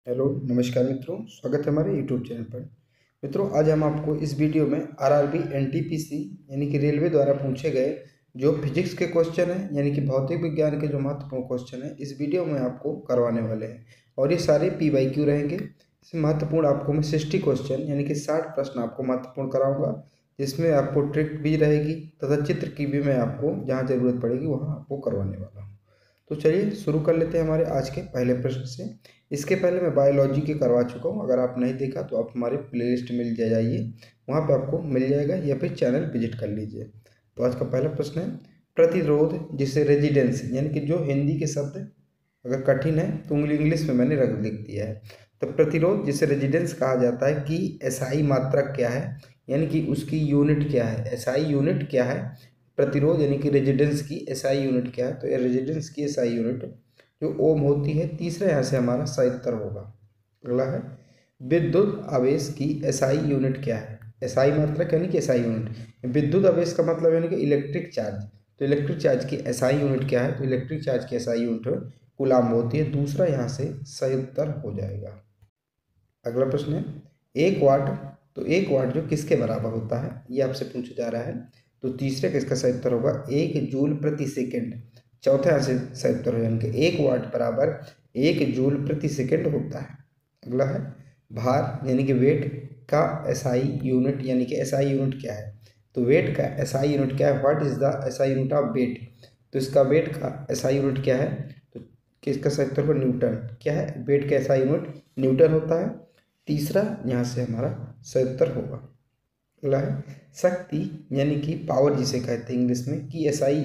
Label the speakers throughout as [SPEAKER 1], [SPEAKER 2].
[SPEAKER 1] Hello नमस्कार मित्रों, स्वागत है हमारे यूट्यूब चैनल पर। मित्रों, आज हम आपको इस वीडियो में आरआरबी एनटीपीसी यानी कि रेलवे द्वारा पूछे गए जो फिजिक्स के क्वेश्चन हैं यानी कि भौतिक विज्ञान के जो महत्वपूर्ण क्वेश्चन हैं इस वीडियो में आपको करवाने वाले हैं। और ये सारे PYQ रहेंगे। इसमें महत्वपूर्ण आपको मैं 60 क्वेश्चन यानी कि 60 प्रश्न आपको महत्वपूर्ण कराऊंगा, जिसमें आपको ट्रिक भी रहेगी तथा चित्र की भी मैं आपको जहाँ ज़रूरत पड़ेगी वहाँ आपको करवाने वाला हूँ। तो चलिए शुरू कर लेते हैं हमारे आज के पहले प्रश्न से। इसके पहले मैं बायोलॉजी के करवा चुका हूँ, अगर आप नहीं देखा तो आप हमारे प्लेलिस्ट में जाइए, वहाँ पे आपको मिल जाएगा, या फिर चैनल विजिट कर लीजिए। तो आज का पहला प्रश्न है, प्रतिरोध जिसे रेजिडेंस यानी कि जो हिंदी के शब्द अगर कठिन है तो इंग्लिश में मैंने लिख दिया है। तो प्रतिरोध जिसे रेजिडेंस कहा जाता है कि एसआई मात्रक क्या है यानी कि उसकी यूनिट क्या है, एसआई यूनिट क्या है, प्रतिरोध यानी कि रेजिडेंस की एसआई यूनिट क्या है। तो ये रेजिडेंस की एसआई यूनिट जो ओम होती है। तीसरा यहाँ से हमारा सही उत्तर होगा। अगला है, विद्युत आवेश की एसआई यूनिट क्या है। एसआई मात्रक यानी कि एसआई यूनिट, विद्युत आवेश का मतलब यानी कि इलेक्ट्रिक चार्ज। तो इलेक्ट्रिक चार्ज की एसआई यूनिट क्या है, तो इलेक्ट्रिक चार्ज की एसआई यूनिट कूलाम होती है। दूसरा यहाँ से सही उत्तर हो जाएगा। अगला प्रश्न है, एक वाट, तो एक वाट जो किसके बराबर होता है ये आपसे पूछा जा रहा है। तो तीसरे का इसका सही उत्तर होगा 1 जूल प्रति सेकेंड। चौथे यहाँ से सही उत्तर हो जाएंगे 1 वाट बराबर 1 जूल प्रति सेकेंड होता है। अगला है, भार यानी कि वेट का एसआई यूनिट यानी कि एसआई यूनिट क्या है। तो वेट का एसआई यूनिट क्या है, what is the SI unit of weight. तो इसका वेट का एसआई यूनिट क्या है, तो किसका सही उत्तर होगा न्यूटन। क्या है, वेट का एसआई यूनिट न्यूटन होता है। तीसरा यहाँ से हमारा सही उत्तर होगा। अगला है, शक्ति यानी कि पावर जिसे कहते हैं इंग्लिश में की एसआई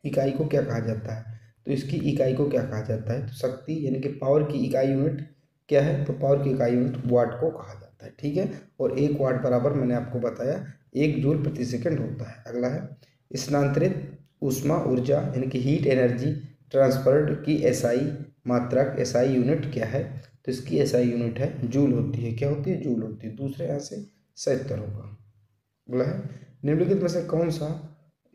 [SPEAKER 1] इकाई को क्या कहा जाता है। तो इसकी इकाई को क्या कहा जाता है, तो शक्ति यानी कि पावर की इकाई यूनिट क्या है, तो पावर की इकाई यूनिट वाट को कहा जाता है। ठीक है, और 1 वाट बराबर मैंने आपको बताया 1 जूल प्रति सेकंड होता है। अगला है, स्थानांतरित ऊष्मा ऊर्जा यानी कि हीट एनर्जी ट्रांसफर्ड की एसआई मात्रक एसआई यूनिट क्या है। तो इसकी एसआई यूनिट है जूल होती है। क्या होती है, जूल होती है। दूसरे यहाँ से सही उत्तर होगा। अगला है, निम्नलिखित में से कौन सा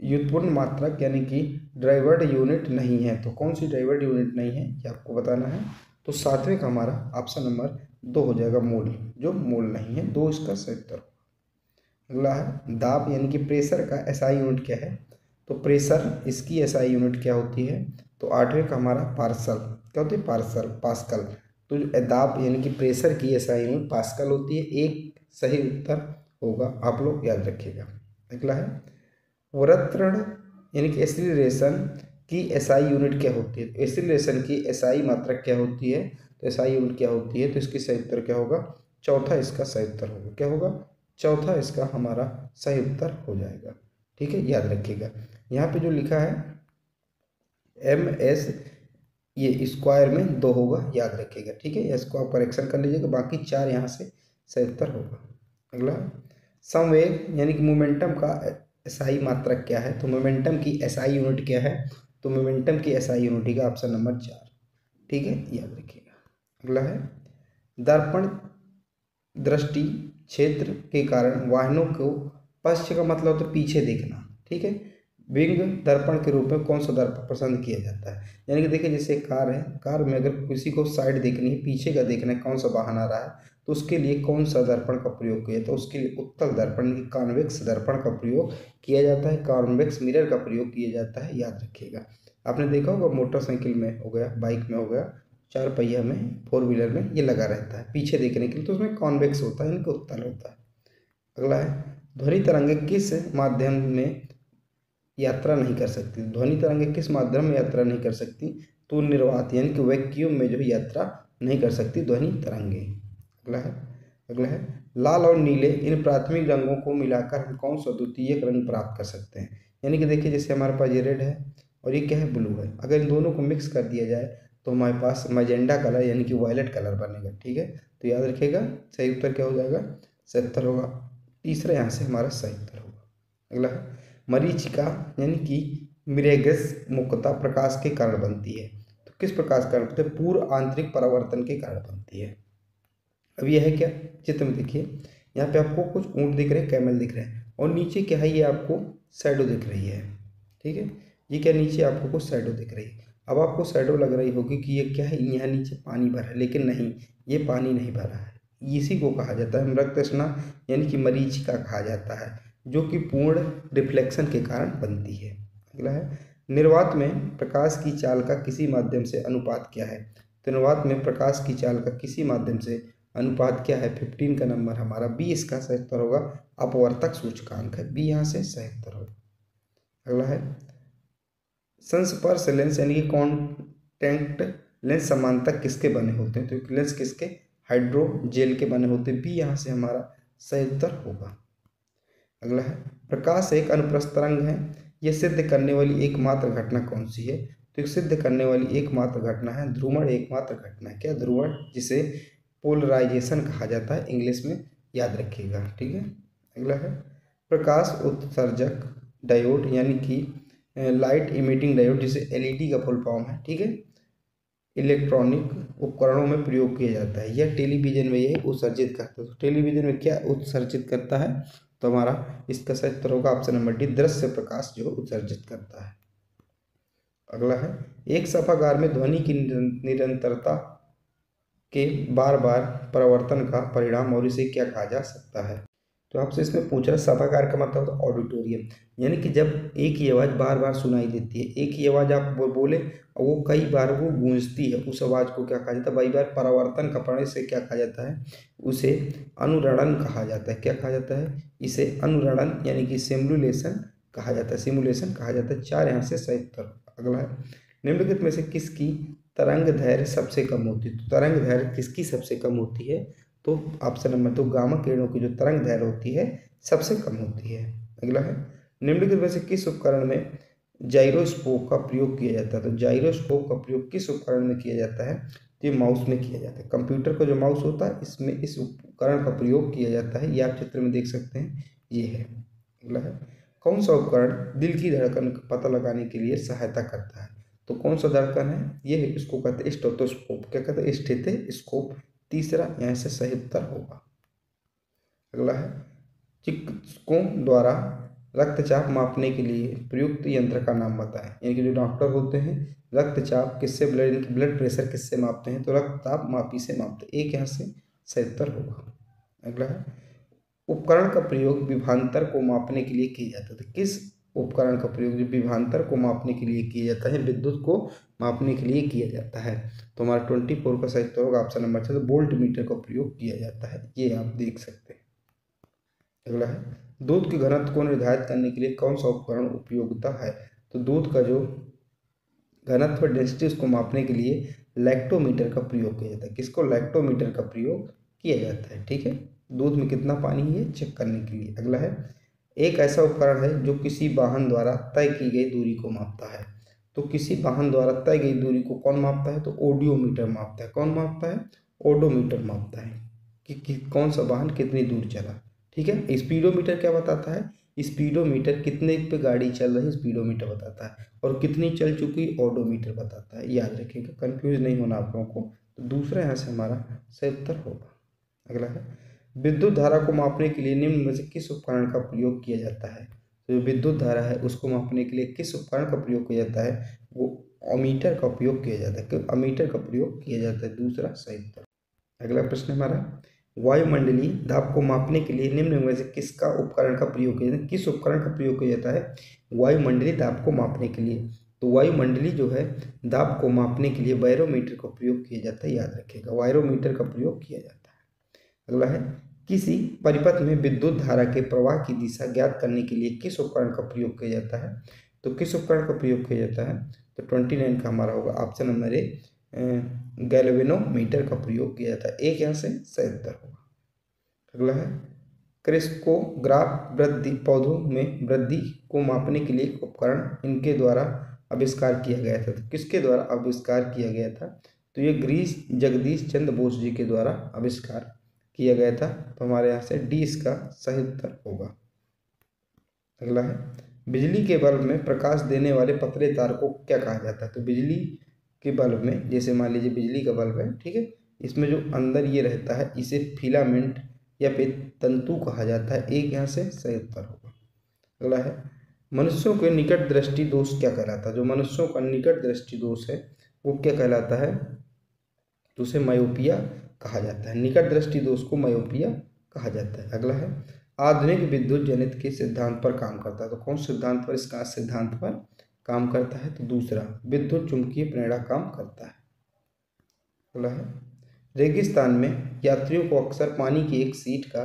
[SPEAKER 1] व्युत्पन्न मात्रक यानी कि ड्राइवर्ड यूनिट नहीं है। तो कौन सी ड्राइवर्ड यूनिट नहीं है ये आपको बताना है। तो सातवें का हमारा ऑप्शन नंबर 2 हो जाएगा, मोल, जो मोल नहीं है। 2 इसका सही उत्तर। अगला है, दाब यानी कि प्रेशर का एसआई यूनिट क्या है। तो प्रेशर इसकी एसआई यूनिट क्या होती है। तो 8वें का हमारा पार्सल क्या होती है, पार्सल पास्कल। तो जो दाब यानी कि प्रेशर की एसआई यूनिट पास्कल होती है। एक सही उत्तर होगा, आप लोग याद रखिएगा। अगला है, वृत्रण यानी कि एक्सीलरेशन की एसआई यूनिट क्या होती है। तो एक्सीलरेशन की एसआई मात्रक क्या होती है, तो एसआई यूनिट क्या होती है। तो इसकी सही उत्तर क्या होगा, चौथा इसका सही उत्तर होगा। क्या होगा, चौथा इसका हमारा सही उत्तर हो जाएगा। ठीक है, याद रखिएगा। यहाँ पे जो लिखा है MS ये स्क्वायर में 2 होगा, याद रखिएगा। ठीक है, इसको आप करेक्शन कर लीजिएगा, बाकी 4 यहाँ से सही उत्तर होगा। अगला, संवेग यानी कि मोमेंटम का एसआई मात्रक क्या है। तो मोमेंटम की एसआई यूनिट क्या है। तो मोमेंटम की एसआई यूनिट का ऑप्शन नंबर 4। ठीक है, याद रखिएगा। अगला है, दर्पण दृष्टि क्षेत्र के कारण वाहनों को पश्च का मतलब तो पीछे देखना। ठीक है, विंग दर्पण के रूप में कौन सा दर्पण पसंद किया जाता है। यानी कि देखिए, जैसे कार है, कार में अगर किसी को साइड देखनी है, पीछे का देखना है कौन सा वाहन आ रहा है, तो उसके लिए कौन सा दर्पण का प्रयोग किया, तो उसके लिए उत्तल दर्पण की कॉन्वेक्स दर्पण का प्रयोग किया जाता है, कॉन्वेक्स मिरर का प्रयोग किया जाता है। याद रखिएगा। आपने देखा होगा मोटरसाइकिल में हो गया, बाइक में हो गया, 4 पहिया में, 4 व्हीलर में ये लगा रहता है पीछे देखने के लिए, तो उसमें कॉन्वेक्स होता है, इनका उत्तल होता है। अगला है, ध्वनि तरंगे किस माध्यम में यात्रा नहीं कर सकती। ध्वनि तरंगे किस माध्यम में यात्रा नहीं कर सकती। तो निर्वात यानी कि वैक्यूम में जो है यात्रा नहीं कर सकती ध्वनि तरंगे। अगला है, लाल और नीले इन प्राथमिक रंगों को मिलाकर हम कौन सा द्वितीयक रंग प्राप्त कर सकते हैं। यानी कि देखिए, जैसे हमारे पास ये रेड है और ये क्या है, ब्लू है। अगर इन दोनों को मिक्स कर दिया जाए तो हमारे पास मैजेंडा कलर यानी कि वायलेट कलर बनेगा। ठीक है, तो याद रखिएगा, सही उत्तर क्या हो जाएगा, 70 होगा। तीसरा यहाँ से हमारा सही उत्तर होगा। अगला है, मरीचिका यानी कि मिरेगस मुख्यतः प्रकाश के कारण बनती है। तो किस प्रकाश के कारण बनती है, पूर्व आंतरिक परावर्तन के कारण बनती है। अब यह है क्या, चित्र में देखिए, यहाँ पे आपको कुछ ऊंट दिख रहे हैं, कैमल दिख रहे हैं, और नीचे क्या है, ये आपको शैडो दिख रही है। ठीक है, ये क्या, नीचे आपको कुछ शैडो दिख रही है। अब आपको शैडो लग रही होगी कि ये क्या है, यहाँ नीचे पानी भरा है, लेकिन नहीं, ये पानी नहीं भरा है। इसी को कहा जाता है मृग तृष्णा यानी कि मरीचिका कहा जाता है, जो कि पूर्ण रिफ्लेक्शन के कारण बनती है। अगला है, निर्वात में प्रकाश की चाल का किसी माध्यम से अनुपात क्या है? तो निर्वात में प्रकाश की चाल का किसी माध्यम से अनुपात क्या है? 15 का नंबर हमारा बी इसका सही उत्तर होगा। अपवर्तक सूचकांक है, बी यहाँ से सही उत्तर होगा। अगला है, संस्पर्श लेंस यानी कि कॉन्टैक्ट लेंस समांतर किसके बने होते हैं? तो लेंस किसके? हाइड्रोजेल के बने होते हैं, बी यहाँ से हमारा सही उत्तर होगा। अगला है, प्रकाश एक अनुप्रस्थ तरंग है, यह सिद्ध करने वाली एकमात्र घटना कौन सी है? तो सिद्ध करने वाली एकमात्र घटना है ध्रुवण एकमात्र घटना है। क्या? ध्रुवण, जिसे पोलराइजेशन कहा जाता है इंग्लिश में, याद रखिएगा। ठीक है। अगला है, प्रकाश उत्सर्जक डायोड यानी कि लाइट इमिटिंग डायोड, जिसे एलईडी का फुल फॉर्म है, ठीक है, इलेक्ट्रॉनिक उपकरणों में प्रयोग किया जाता है। यह टेलीविजन में यही उत्सर्जित करता है। तो टेलीविजन में क्या उत्सर्जित करता है? तो हमारा इसका सही उत्तर होगा ऑप्शन नंबर डी, दृश्य प्रकाश जो उत्सर्जित करता है। अगला है, एक सभागार में ध्वनि की निरंतरता के बार बार परिवर्तन का परिणाम और इसे क्या कहा जा सकता है? तो आपसे इसमें पूछा, सभागार का मतलब होता है ऑडिटोरियम, यानी कि जब एक ही आवाज़ बार बार सुनाई देती है, एक ही आवाज़ आप बोले और वो कई बार वो गूंजती है, उस आवाज़ को क्या कहा जाता है? कई बार परावर्तन का परिणाम से क्या कहा जाता है? उसे अनुरणन कहा जाता है। क्या कहा जाता है? इसे अनुरणन यानी कि सिमुलेशन कहा जाता है, सिमुलेशन कहा जाता है। 4 यहाँ से सही उत्तर। अगला है, निम्नलिखित में से किसकी तरंग दैर्घ्य सबसे कम होती है? तो तरंग दैर्घ्य किसकी सबसे कम होती है? तो ऑप्शन नंबर 2, गामा किरणों की जो तरंग दैर्घ्य होती है सबसे कम होती है। अगला है, निम्नलिखित में से किस उपकरण में जाइरोस्कोप का प्रयोग किया जाता है? तो जाइरोस्कोप का प्रयोग किस उपकरण में किया जाता है? तो ये माउस में किया जाता है। कंप्यूटर का जो माउस होता है, इसमें इस उपकरण का प्रयोग किया जाता है। ये आप चित्र में देख सकते हैं, ये है। अगला है, कौन सा उपकरण दिल की धड़कन का पता लगाने के लिए सहायता करता है? तो कौन सा धड़कन है? ये है, इसको कहते हैं स्टेथोस्कोप। क्या कहते हैं? स्टेथोस्कोप। तीसरा यहाँ से सही उत्तर होगा। अगला है, चिकित्सकों द्वारा रक्तचाप मापने के लिए प्रयुक्त यंत्र का नाम बताएं। यानी कि जो डॉक्टर होते हैं रक्तचाप किससे, ब्लड प्रेशर किससे मापते हैं? तो रक्तचाप मापी से मापते हैं। एक यहाँ से सही उत्तर होगा। अगला है, उपकरण का प्रयोग विभवांतर को मापने के लिए किया जाता है। तो किस उपकरण का प्रयोग जो विभवांतर को मापने के लिए किया जाता है? विद्युत को मापने के लिए किया जाता है। तो हमारा 24 का सही उत्तर होगा ऑप्शन नंबर 6, वोल्ट मीटर का प्रयोग किया जाता है। ये आप देख सकते हैं। अगला है, दूध के घनत्व को निर्धारित करने के लिए कौन सा उपकरण उपयोगिता है? तो दूध का जो घनत्व डेंसिटी उसको मापने के लिए लैक्टोमीटर का प्रयोग किया जाता है। किसको? लैक्टोमीटर का प्रयोग किया जाता है। ठीक है, दूध में कितना पानी है चेक करने के लिए। अगला है, एक ऐसा उपकरण है जो किसी वाहन द्वारा तय की गई दूरी को मापता है। तो किसी वाहन द्वारा तय गई दूरी को कौन मापता है? तो ओडोमीटर मापता है। कौन मापता है? ओडोमीटर मापता है कि कौन सा वाहन कितनी दूर चला। ठीक है, स्पीडोमीटर क्या बताता है? स्पीडोमीटर कितने पे गाड़ी चल रही है स्पीडोमीटर बताता है, और कितनी चल चुकी ओडोमीटर बताता है। याद रखिएगा, कंफ्यूज नहीं होना आप लोगों को। तो दूसरा यहाँ से हमारा सही उत्तर होगा। अगला है, विद्युत धारा को मापने के लिए निम्न में से किस उपकरण का प्रयोग किया जाता है? तो जो विद्युत धारा है उसको मापने के लिए किस उपकरण का प्रयोग किया जाता है? वो अमीटर का उपयोग किया जाता है। क्यों अमीटर का प्रयोग किया जाता है? दूसरा सही उत्तर। अगला प्रश्न हमारा, वायुमंडलीय दाब को मापने के लिए निम्न में से किसका उपकरण का प्रयोग किया जाता है? किस उपकरण का प्रयोग किया जाता है वायुमंडलीय दाब को मापने के लिए? तो वायुमंडलीय जो है दाब को मापने के लिए बैरोमीटर का प्रयोग किया जाता है। याद रखिएगा, बैरोमीटर का प्रयोग किया जाता है। अगला है, किसी परिपथ में विद्युत धारा के प्रवाह की दिशा ज्ञात करने के लिए किस उपकरण का प्रयोग किया जाता है? तो किस उपकरण का प्रयोग किया जाता है? तो 29 का हमारा होगा ऑप्शन नंबर ए, गैल्वेनोमीटर का प्रयोग किया जाता है। एक यहाँ से सही उत्तर होगा। अगला है, क्रिस्कोग्राफ वृद्धि पौधों में वृद्धि को मापने के लिए एक उपकरण इनके द्वारा आविष्कार किया गया था। तो किसके द्वारा आविष्कार किया गया था? तो ये जगदीश चंद्र बोस जी के द्वारा आविष्कार किया गया था। तो हमारे यहाँ से डी इसका सही उत्तर होगा। अगला है, बिजली के बल्ब में प्रकाश देने वाले पतले तार को क्या कहा जाता है? तो बिजली के बल्ब में, जैसे मान लीजिए बिजली का बल्ब है, ठीक है, इसमें जो अंदर ये रहता है इसे फिलामेंट या फिर तंतु कहा जाता है। एक यहाँ से सही उत्तर होगा। अगला है, मनुष्यों के निकट दृष्टि दोष क्या कहलाता है? जो मनुष्यों का निकट दृष्टि दोष है वो क्या कहलाता है? तो उसे मायोपिया कहा जाता है। निकट दृष्टि दोष को मायोपिया कहा जाता है। अगला है आधुनिक विद्युत गणित के सिद्धांत पर काम करता है। तो कौन सिद्धांत पर, इसका सिद्धांत पर काम करता है? तो दूसरा, विद्युत चुंबकीय प्रेरणा काम करता है। अगला है रेगिस्तान में यात्रियों को अक्सर पानी की एक सीट का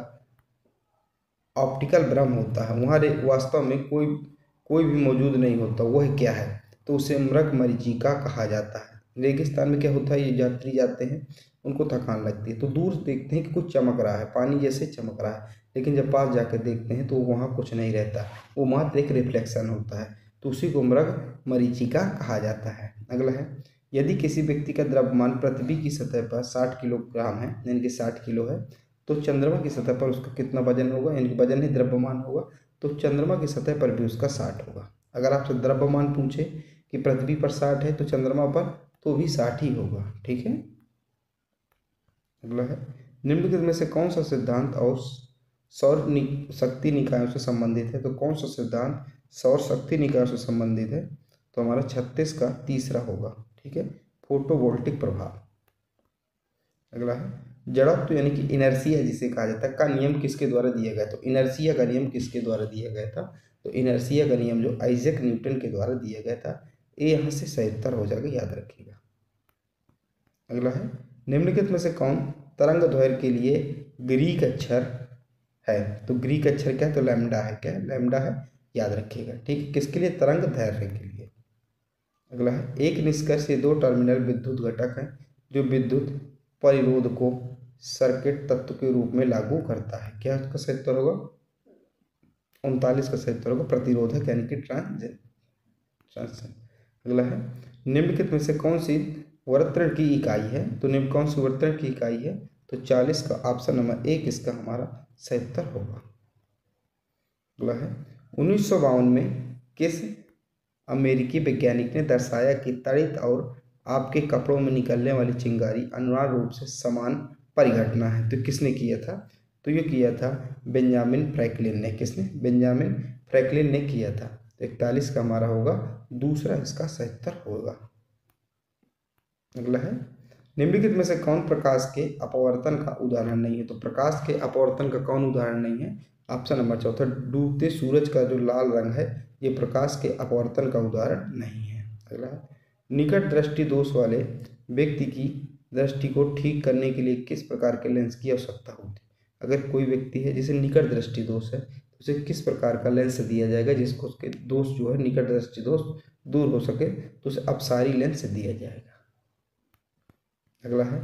[SPEAKER 1] ऑप्टिकल भ्रम होता है, वहाँ वास्तव में कोई भी मौजूद नहीं होता, वह क्या है? तो उसे मृग मरीचिका कहा जाता है। रेगिस्तान में क्या होता है, ये यात्री जाते हैं, उनको थकान लगती है तो दूर देखते हैं कि कुछ चमक रहा है, पानी जैसे चमक रहा है, लेकिन जब पास जाकर देखते हैं तो वहाँ कुछ नहीं रहता, वो मात्र एक रिफ्लेक्शन होता है, तो उसी को मृग मरीचिका कहा जाता है। अगला है यदि किसी व्यक्ति का द्रव्यमान पृथ्वी की सतह पर 60 किलोग्राम है, यानी कि 60 किलो है, तो चंद्रमा की सतह पर उसका कितना वजन होगा, यानी कि वजन ही द्रव्यमान होगा, तो चंद्रमा की सतह पर भी उसका 60 होगा। अगर आपसे द्रव्यमान पूछे कि पृथ्वी पर 60 है तो चंद्रमा पर तो भी 60 ही होगा। ठीक है। अगला है निम्नलिखित में से कौन सा सिद्धांत और सौर शक्ति निकायों से संबंधित है? तो कौन सा सिद्धांत सौर शक्ति निकायों से संबंधित है? तो हमारा 36 का तीसरा होगा। ठीक है, फोटोवोल्टिक प्रभाव। अगला है जड़त्व यानी कि इनर्शिया जिसे कहा जाता है का नियम किसके द्वारा दिया गया? तो इनर्शिया का नियम किसके द्वारा दिया गया था? तो इनर्शिया का नियम जो आइजैक न्यूटन के द्वारा दिया गया था। ये यहाँ से 77 हो जाएगा, याद रखिएगा। अगला है निम्नलिखित में से कौन तरंग दैर्घ्य के लिए ग्रीक अक्षर है? तो ग्रीक अक्षर क्या है? तो लैम्डा है। क्या है? लैम्डा है, याद रखिएगा। ठीक है, किसके लिए? तरंग दैर्घ्य के लिए। अगला है एक निष्कर्ष ये 2 टर्मिनल विद्युत घटक है जो विद्युत परिरोध को सर्किट तत्व के रूप में लागू करता है। क्या उसका सही उत्तर होगा? 39 का सही उत्तर होगा प्रतिरोधक यानी कि ट्रांजिशन। अगला है निम्नलिखित में से कौन सी वर्तन की इकाई है? तो निम्न कौन सी वर्तन की इकाई है? तो 40 का ऑप्शन नंबर 1 इसका हमारा सही उत्तर होगा। अगला है 1952 में किस अमेरिकी वैज्ञानिक ने दर्शाया कि तड़ित और आपके कपड़ों में निकलने वाली चिंगारी अनिवार्य रूप से समान परिघटना है? तो किसने किया था? तो ये किया था बेंजामिन फ्रैंकलिन ने। किसने? बेंजामिन फ्रैंकलिन ने किया था। तो 41 का हमारा होगा दूसरा इसका सही उत्तर होगा। अगला है निम्नलिखित में से कौन प्रकाश के अपवर्तन का उदाहरण नहीं है? तो प्रकाश के अपवर्तन का कौन उदाहरण नहीं है? ऑप्शन नंबर चौथा, डूबते सूरज का जो लाल रंग है ये प्रकाश के अपवर्तन का उदाहरण नहीं है। अगला है निकट दृष्टि दोष वाले व्यक्ति की दृष्टि को ठीक करने के लिए किस प्रकार के लेंस की आवश्यकता होती है? अगर कोई व्यक्ति है जिसे निकट दृष्टि दोष है तो उसे किस प्रकार का लेंस दिया जाएगा जिसको उसके दोष जो है निकट दृष्टि दोष दूर हो सके? तो उसे अपसारी लेंस दिया जाएगा। अगला है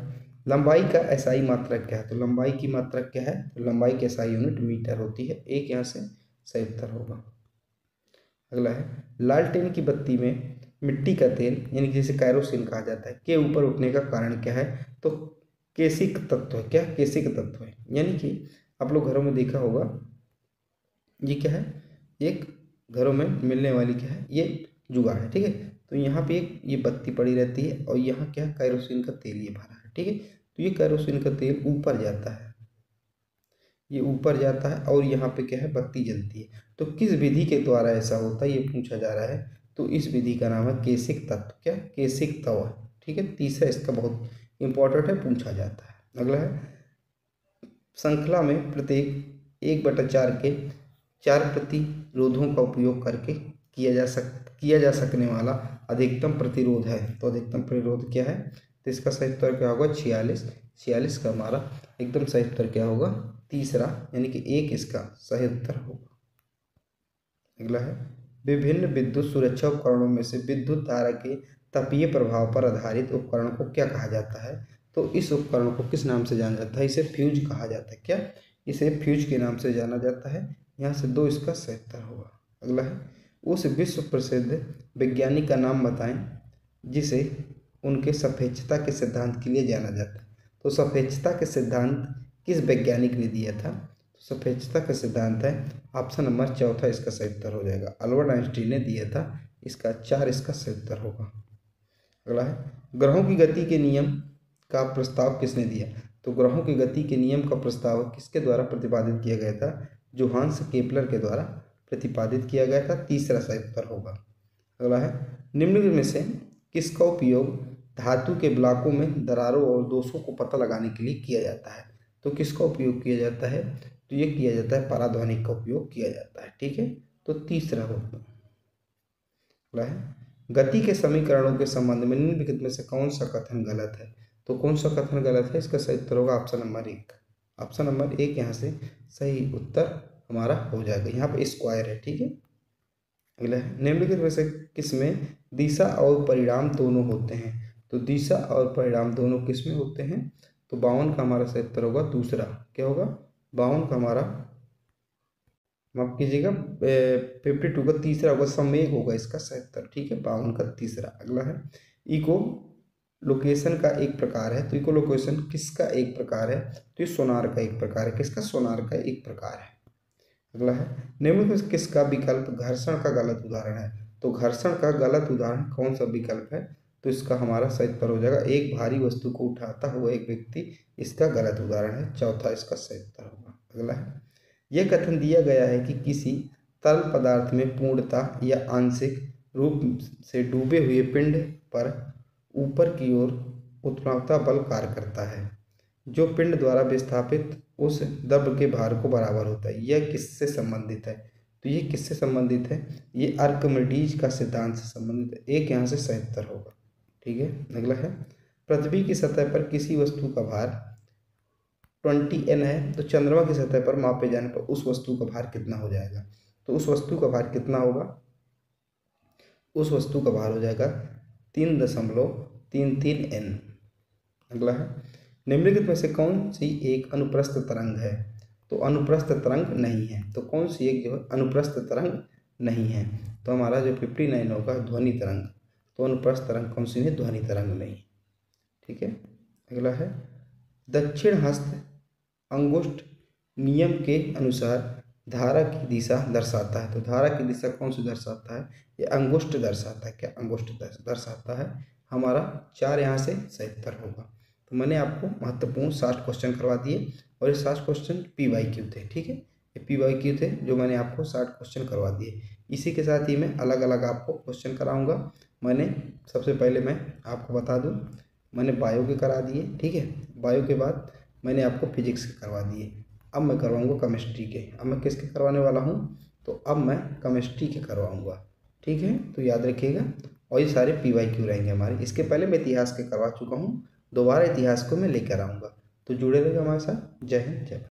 [SPEAKER 1] लंबाई का एसआई मात्रक क्या है? तो लंबाई की मात्रक क्या है? तो लंबाई की एसआई यूनिट मीटर होती है। एक यहाँ से सही उत्तर होगा। अगला है लालटेन की बत्ती में मिट्टी का तेल यानी जिसे कैरोसिन कहा जाता है के ऊपर उठने का कारण क्या है? तो केशिक तत्व है। क्या? केशिक तत्व है, यानी कि आप लोग घरों में देखा होगा, ये क्या है? एक घरों में मिलने वाली क्या है? ये जुगाड़ है। ठीक है, तो यहाँ पे एक ये बत्ती पड़ी रहती है और यहाँ क्या? कैरोसिन का तेल ये भरा है। ठीक है, तो ये कैरोसिन का तेल ऊपर जाता है, ये ऊपर जाता है और यहाँ पे क्या है? बत्ती जलती है। तो किस विधि के द्वारा ऐसा होता है ये पूछा जा रहा है। तो इस विधि का नाम है केशिक तत्व। क्या? केशिक तवा। ठीक है, तीसरा इसका बहुत इंपॉर्टेंट है, पूछा जाता है। अगला है श्रृंखला में प्रत्येक 1/4 के 4 प्रतिरोधों का उपयोग करके किया जा सकने वाला अधिकतम प्रतिरोध है। तो अधिकतम प्रतिरोध क्या है? तो इसका सही उत्तर क्या होगा? 46। 46 का हमारा एकदम सही उत्तर क्या होगा? तीसरा, यानी कि 1 इसका सही उत्तर होगा। अगला है विभिन्न विद्युत सुरक्षा उपकरणों में से विद्युत धारा के तापीय प्रभाव पर आधारित उपकरण को क्या कहा जाता है? तो इस उपकरण को किस नाम से जाना जाता है? इसे फ्यूज कहा जाता है। क्या? इसे फ्यूज के नाम से जाना जाता है। यहाँ से 2 इसका सही उत्तर होगा। अगला है उस विश्व प्रसिद्ध वैज्ञानिक का नाम बताएं जिसे उनके सापेक्षता के सिद्धांत के लिए जाना जाता है। तो सापेक्षता के सिद्धांत किस वैज्ञानिक ने दिया था? तो सापेक्षता का सिद्धांत है ऑप्शन नंबर चौथा इसका सही उत्तर हो जाएगा, अल्बर्ट आइंस्टीन ने दिया था। इसका 4 इसका सही उत्तर होगा। अगला है ग्रहों की गति के नियम का प्रस्ताव किसने दिया? तो ग्रहों की गति के नियम का प्रस्ताव किसके द्वारा प्रतिपादित किया गया था? जोहान्स केपलर के द्वारा प्रतिपादित किया गया था। तीसरा सही उत्तर होगा। अगला है निम्नलिखित में से किसका उपयोग धातु के ब्लॉकों में दरारों और दोषों को पता लगाने के लिए किया जाता है। तो किसका उपयोग किया जाता है? तो ये किया जाता है पराध्वनिक का उपयोग किया जाता है। ठीक है, तो तीसरा है गति के समीकरणों के संबंध में निम्नलिखित में से कौन सा कथन गलत है? तो कौन सा कथन गलत है? इसका सही उत्तर होगा ऑप्शन नंबर 1। ऑप्शन नंबर 1 यहाँ से सही उत्तर हमारा हो जाएगा। यहाँ पे स्क्वायर है। ठीक है, अगला है निम्नलिखित में से किसमें दिशा और परिणाम दोनों होते हैं? तो दिशा और परिणाम दोनों किसमें होते हैं? तो 52 का हमारा सही उत्तर होगा दूसरा। क्या होगा? 52 का हमारा, माफ कीजिएगा, 52 का तीसरा होगा, समय होगा इसका सही उत्तर। ठीक है, 52 का तीसरा। अगला है इको लोकेशन का एक प्रकार है। तो इको लोकेशन किसका एक प्रकार है? तो ये सोनार का एक प्रकार है। किसका? सोनार का एक प्रकार है। अगला है निम्नलिखित में किसका विकल्प घर्षण का गलत उदाहरण है? तो घर्षण का गलत उदाहरण कौन सा विकल्प है? तो इसका हमारा सही उत्तर हो जाएगा एक भारी वस्तु को उठाता हुआ एक व्यक्ति, इसका गलत उदाहरण है। चौथा इसका सही उत्तर होगा। अगला है यह कथन दिया गया है कि किसी तरल पदार्थ में पूर्णतः या आंशिक रूप से डूबे हुए पिंड पर ऊपर की ओर उत्प्लावकता बल कार्य करता है जो पिंड द्वारा विस्थापित उस द्रव्य के भार को बराबर होता है। यह किससे संबंधित है? तो ये किससे संबंधित है? ये आर्किमिडीज का सिद्धांत से संबंधित है। एक यहाँ से सही उत्तर होगा। ठीक है, अगला है पृथ्वी की सतह पर किसी वस्तु का भार 20N है, तो चंद्रमा की सतह पर मापे जाने पर उस वस्तु का भार कितना हो जाएगा? तो उस वस्तु का भार कितना होगा? उस वस्तु का भार हो जाएगा 3.33N। अगला है निम्नलिखित में से कौन सी एक अनुप्रस्थ तरंग है? तो अनुप्रस्थ तरंग नहीं है। तो कौन सी एक जो है अनुप्रस्थ तरंग नहीं है? तो हमारा जो 59 होगा ध्वनि तरंग। तो अनुप्रस्थ तरंग कौन सी है? ध्वनि तरंग नहीं। ठीक है, अगला है दक्षिण हस्त अंगुष्ठ नियम के अनुसार धारा की दिशा दर्शाता है। तो धारा की दिशा कौन सी दर्शाता है? ये अंगुष्ठ दर्शाता है। क्या? अंगुष्ठ दर्शाता है। हमारा 4 यहाँ से सही उत्तर होगा। तो मैंने आपको महत्वपूर्ण 60 क्वेश्चन करवा दिए और ये 60 क्वेश्चन PYQ थे। ठीक है, ये PYQ थे जो मैंने आपको 60 क्वेश्चन करवा दिए। इसी के साथ ही मैं अलग अलग आपको क्वेश्चन कराऊंगा। मैंने सबसे पहले मैं आपको बता दूं, मैंने बायो के करा दिए। ठीक है, बायो के बाद मैंने आपको फिजिक्स के करवा दिए। अब मैं करवाऊंगा केमिस्ट्री के। अब मैं किसके करवाने वाला हूँ? तो अब मैं केमिस्ट्री के करवाऊंगा। ठीक है, तो याद रखिएगा। और ये सारे PYQ रहेंगे हमारे। इसके पहले मैं इतिहास के करवा चुका हूँ, दोबारा इतिहास को मैं लेकर आऊँगा। तो जुड़े रहिए हमारे साथ। जय हिंद, जय भारत।